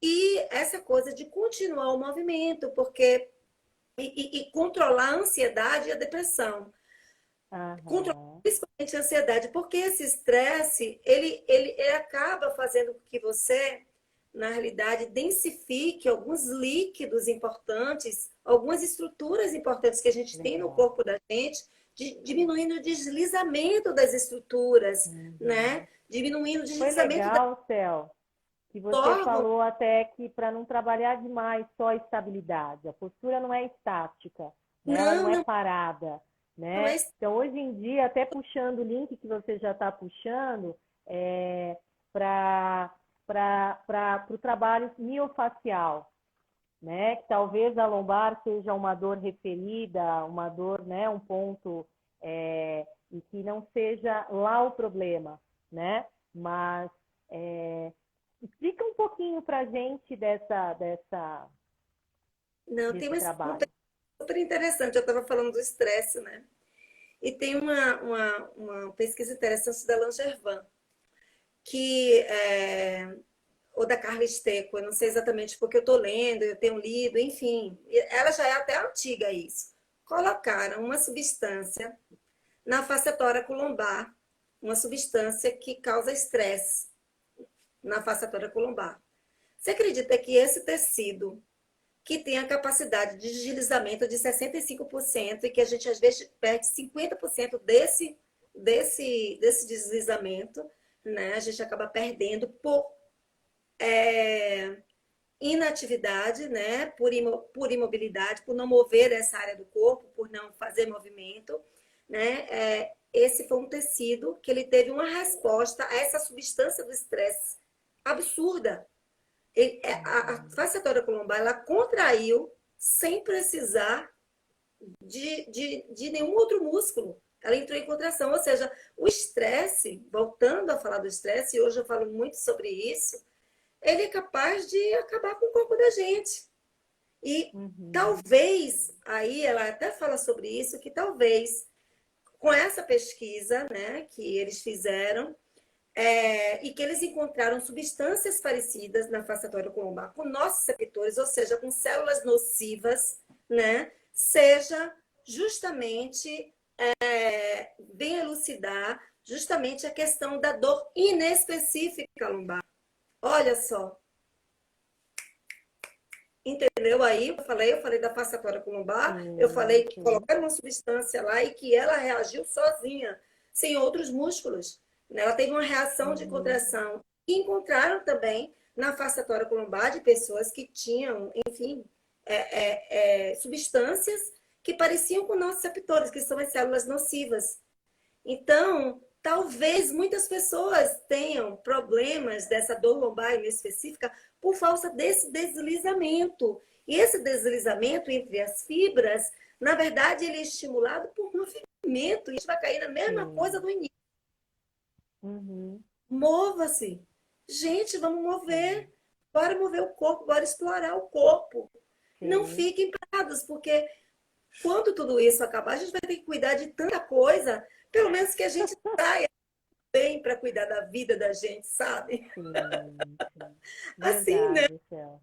E essa coisa de continuar o movimento, porque e controlar a ansiedade e a depressão. Controlar principalmente a ansiedade, porque esse estresse, ele acaba fazendo com que você na realidade, densifique alguns líquidos importantes, algumas estruturas importantes que a gente tem no corpo da gente, diminuindo o deslizamento das estruturas, né? Diminuindo o deslizamento. Foi legal, Cel, que você falou até que para não trabalhar demais só a estabilidade. A postura não é estática, né? Ela não é parada, né? Então, hoje em dia, até puxando o link que você já está puxando, para o trabalho miofacial, né? Que talvez a lombar seja uma dor referida, uma dor, né? Um ponto e que não seja lá o problema, né? Mas explica um pouquinho para a gente desse tem trabalho. Super interessante. Eu estava falando do estresse, né? E tem uma pesquisa interessante da Langervan, ou da Carla Esteco, eu não sei exatamente porque eu estou lendo, eu tenho lido, enfim, ela já é até antiga isso. Colocaram uma substância na face lombar, uma substância que causa estresse na face lombar. Você acredita que esse tecido, que tem a capacidade de deslizamento de 65% e que a gente às vezes perde 50% desse deslizamento, né? A gente acaba perdendo por inatividade, né? Por imobilidade, por não mover essa área do corpo, por não fazer movimento, né? Esse foi um tecido que ele teve uma resposta a essa substância do estresse absurda. A face lombar ela contraiu sem precisar de nenhum outro músculo. Ela entrou em contração, ou seja, o estresse, voltando a falar do estresse, e hoje eu falo muito sobre isso, ele é capaz de acabar com o corpo da gente. E talvez, aí ela até fala sobre isso, que talvez com essa pesquisa, né, que eles fizeram, e que eles encontraram substâncias parecidas na face lombar com nossos receptores, ou seja, com células nocivas, né, seja justamente bem elucidar justamente a questão da dor inespecífica lombar. Olha só. Entendeu aí? Eu falei da face lombar, eu falei que colocaram uma substância lá e que ela reagiu sozinha, sem outros músculos. Ela teve uma reação de contração. E encontraram também na face lombar de pessoas que tinham, enfim, substâncias que pareciam com nossos receptores, que são as células nocivas. Então, talvez muitas pessoas tenham problemas dessa dor lombar específica por causa desse deslizamento. E esse deslizamento entre as fibras, na verdade, ele é estimulado por movimento. E a gente vai cair na mesma coisa do início. Mova-se. Gente, vamos mover. Bora mover o corpo, bora explorar o corpo. Não fiquem parados, porque quando tudo isso acabar, a gente vai ter que cuidar de tanta coisa, pelo menos que a gente saia bem para cuidar da vida da gente, sabe? Assim, né? Verdade, Céu.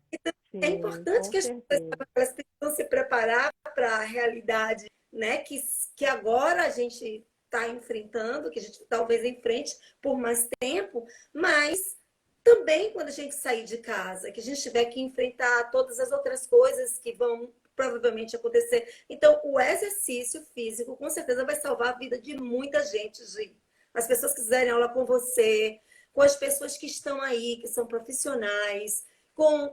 É Sim, importante com que as pessoas certeza. elas precisam se preparar para a realidade, né? Que agora a gente está enfrentando, que a gente talvez enfrente por mais tempo, mas também quando a gente sair de casa, que a gente tiver que enfrentar todas as outras coisas que vão provavelmente acontecer. Então, o exercício físico com certeza vai salvar a vida de muita gente, Gi. As pessoas que fizerem aula com você, com as pessoas que estão aí, que são profissionais,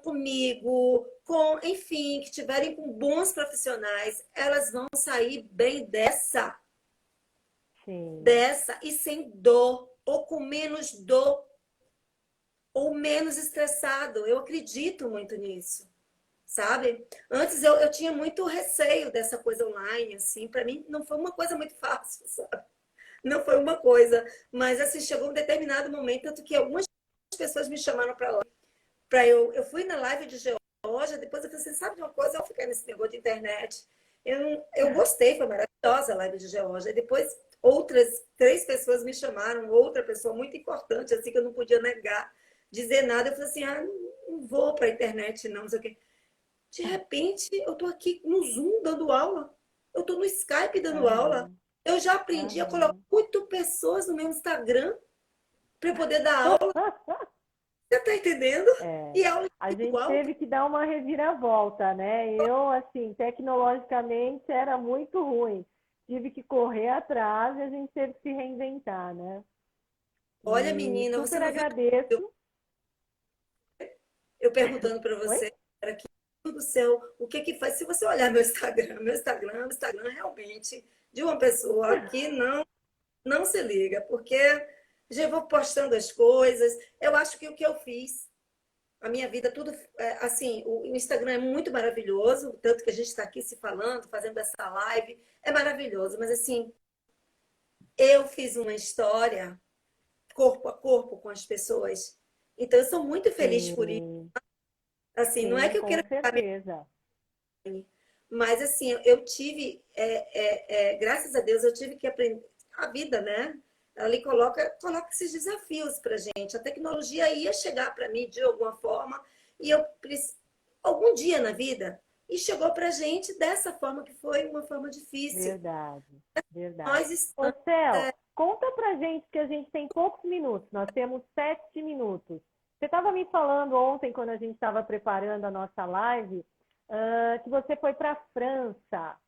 comigo, enfim, que tiverem com bons profissionais, elas vão sair bem Sim. dessa e sem dor, ou com menos dor, ou menos estressado. Eu acredito muito nisso, sabe? Antes eu tinha muito receio dessa coisa online, assim, para mim não foi uma coisa muito fácil, sabe? Não foi uma coisa, mas assim, chegou um determinado momento, tanto que algumas pessoas me chamaram para eu fui na live de Geórgia, depois eu falei assim, sabe de uma coisa, eu fiquei nesse negócio de internet. Eu gostei, foi maravilhosa a live de Geórgia. E depois outras 3 pessoas me chamaram, outra pessoa muito importante, assim, que eu não podia negar, dizer nada. Eu falei assim, não vou para a internet, não sei o quê. De repente, eu estou aqui no Zoom dando aula, eu estou no Skype dando aula. Aham, Eu já aprendi a colocar aham. 8 pessoas no meu Instagram para poder dar aula. Você está entendendo? É, E aula a gente individual. teve que dar uma reviravolta, né? Eu, assim, tecnologicamente era muito ruim. Tive que correr atrás e a gente teve que se reinventar, né? Olha, E menina, você super não viu agradeço. eu perguntando para Oi? você, cara, que do céu, o que que faz? Se você olhar meu Instagram realmente de uma pessoa que não se liga, porque já vou postando as coisas. Eu acho que o que eu fiz, a minha vida, tudo, assim, o Instagram é muito maravilhoso, tanto que a gente está aqui se falando, fazendo essa live, é maravilhoso, mas assim, eu fiz uma história corpo a corpo com as pessoas, então eu sou muito feliz por isso. Sim, Assim, não é sim, que eu com queira ficar, certeza. mas assim, eu tive, graças a Deus, eu tive que aprender a vida, né? Ali coloca esses desafios para gente. A tecnologia ia chegar para mim de alguma forma e algum dia na vida e chegou para gente dessa forma que foi uma forma difícil. Verdade, verdade. Nós Ô, estamos, Céu, conta pra gente que a gente tem poucos minutos, nós temos 7 minutos. Você estava me falando ontem, quando a gente estava preparando a nossa live, que você foi para a França.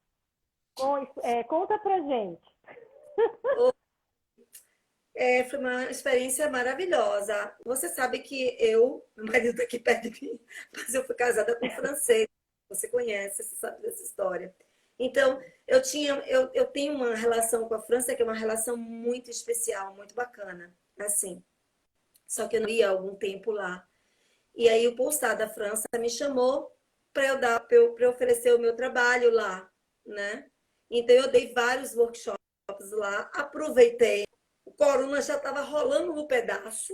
Conta pra gente. foi uma experiência maravilhosa. Você sabe que meu marido está aqui perto de mim, mas eu fui casada com um francês. Você conhece, você sabe dessa história. Então, eu tenho uma relação com a França que é uma relação muito especial, muito bacana, assim. Só que eu não ia há algum tempo lá. E aí o Pulsar da França me chamou para eu oferecer o meu trabalho lá, né? Então eu dei vários workshops lá, aproveitei. O Corona já estava rolando no pedaço,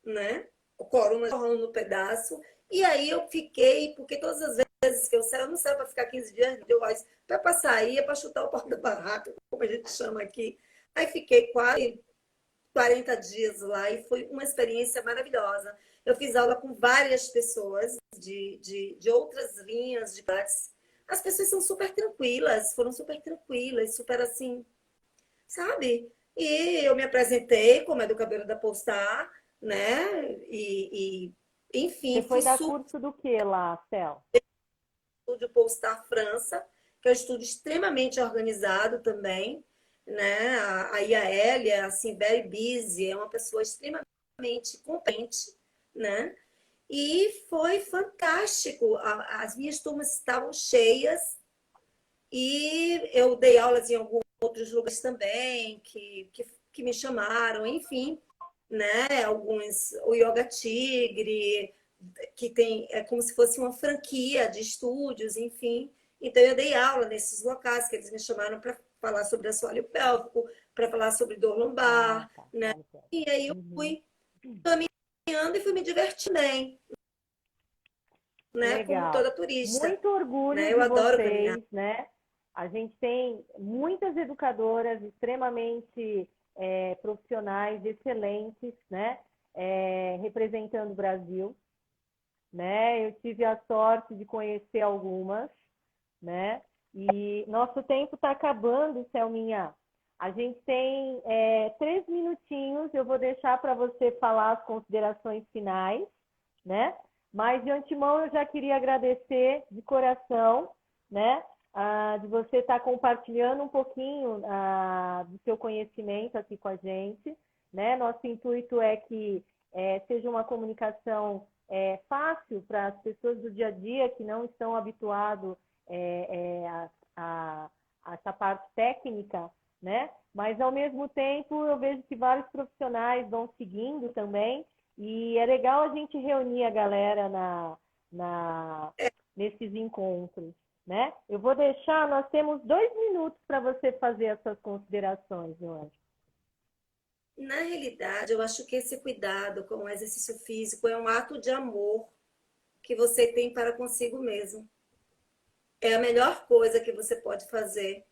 né? O Corona já rolando no pedaço. E aí eu fiquei, porque todas as vezes que eu saio, eu não saio para ficar 15 dias, eu acho, para sair, é para chutar o pau da barraca, como a gente chama aqui. Aí fiquei quase 40 dias lá e foi uma experiência maravilhosa. Eu fiz aula com várias pessoas de outras linhas de artes. As pessoas são super tranquilas, foram super tranquilas, super assim, sabe? E eu me apresentei como educadora da Polestar, né? Enfim, Você fui foi dar super curso do que lá, Céu? estúdio Polestar França, que é um estúdio extremamente organizado também, né? A Iaélia, assim, very busy, é uma pessoa extremamente competente, né? E foi fantástico. As minhas turmas estavam cheias e eu dei aulas em alguns outros lugares também que me chamaram, enfim, né? Alguns, o Yoga Tigre, que tem é como se fosse uma franquia de estúdios, enfim. Então eu dei aula nesses locais que eles me chamaram para falar sobre assoalho pélvico, para falar sobre dor Ah, lombar, tá. né? Olha só. E aí eu Uhum. fui caminhando e fui me divertindo bem, né? Como Legal. toda turista, Muito orgulho né? Eu de adoro caminhar. vocês, né? A gente tem muitas educadoras extremamente profissionais, excelentes, né? representando o Brasil, né? Eu tive a sorte de conhecer algumas, né? E nosso tempo está acabando, Selminha. A gente tem 3 minutinhos, eu vou deixar para você falar as considerações finais, né? Mas de antemão eu já queria agradecer de coração, né? De você estar compartilhando um pouquinho do seu conhecimento aqui com a gente, né? Nosso intuito é que seja uma comunicação fácil para as pessoas do dia a dia que não estão habituados a essa parte técnica, né? Mas, ao mesmo tempo, eu vejo que vários profissionais vão seguindo também, e é legal a gente reunir a galera nesses encontros, né? Eu vou deixar, nós temos 2 minutos para você fazer essas considerações, meu anjo. Na realidade, eu acho que esse cuidado com o exercício físico é um ato de amor que você tem para consigo mesmo. É a melhor coisa que você pode fazer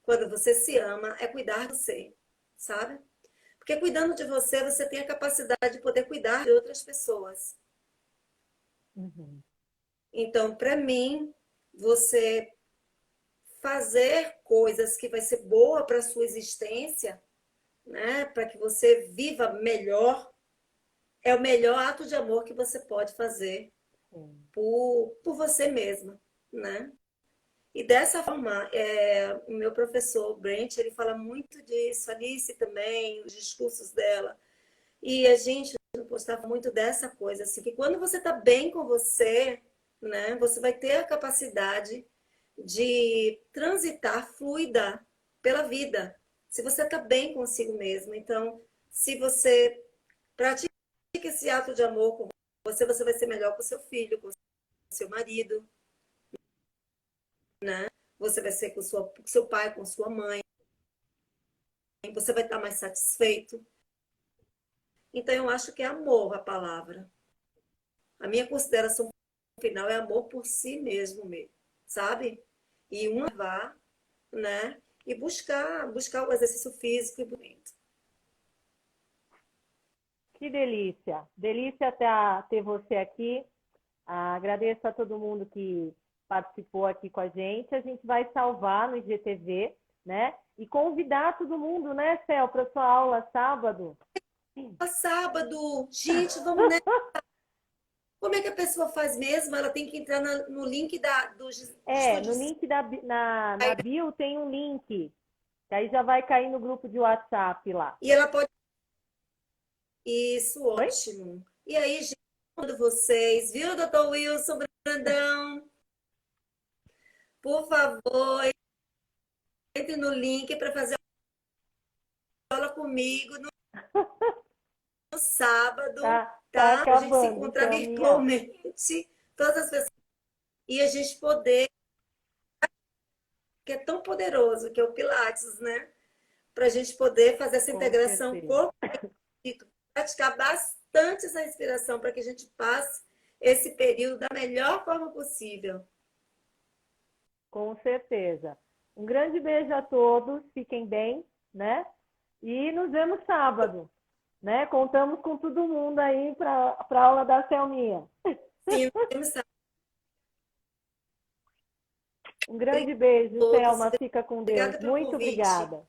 quando você se ama, é cuidar de você, sabe? Porque cuidando de você, você tem a capacidade de poder cuidar de outras pessoas. Uhum. Então, para mim, você fazer coisas que vai ser boa para a sua existência, né? Para que você viva melhor, é o melhor ato de amor que você pode fazer por você mesma, né? E dessa forma, o meu professor Brent, ele fala muito disso, Alice também, os discursos dela. E a gente postava muito dessa coisa, assim, que quando você está bem com você, né, você vai ter a capacidade de transitar fluida pela vida. Se você está bem consigo mesmo. Então, se você pratica esse ato de amor com você, você vai ser melhor com o seu filho, com o seu marido, né? Você vai ser com com seu pai, com sua mãe. Você vai estar mais satisfeito. Então, eu acho que é amor a palavra. A minha consideração final é amor por si mesmo, sabe? E vá, né? E buscar o exercício físico e bonito. Que delícia! Delícia ter você aqui. Agradeço a todo mundo que participou aqui com a gente. A gente vai salvar no IGTV, né? E convidar todo mundo, né, Cel, para sua aula sábado. Sábado, gente, vamos nessa. Como é que a pessoa faz mesmo? Ela tem que entrar no link dos no link na bio tem um link. Que aí já vai cair no grupo de WhatsApp lá. E ela pode. Isso, ótimo. E aí, gente, quando vocês, viu, doutor Wilson Brandão? Por favor, entre no link para fazer aula comigo no sábado, tá? A gente se encontrar virtualmente, todas as pessoas, e a gente poder, que é tão poderoso, que é o Pilates, né? Para a gente poder fazer essa integração corpo e espírito, praticar bastante essa respiração para que a gente passe esse período da melhor forma possível. Com certeza. Um grande beijo a todos, fiquem bem, né? E nos vemos sábado, né? Contamos com todo mundo aí para a aula da Selminha. Sim, nos vemos sábado. Um grande beijo, Selma. Fica com Deus. Muito obrigada.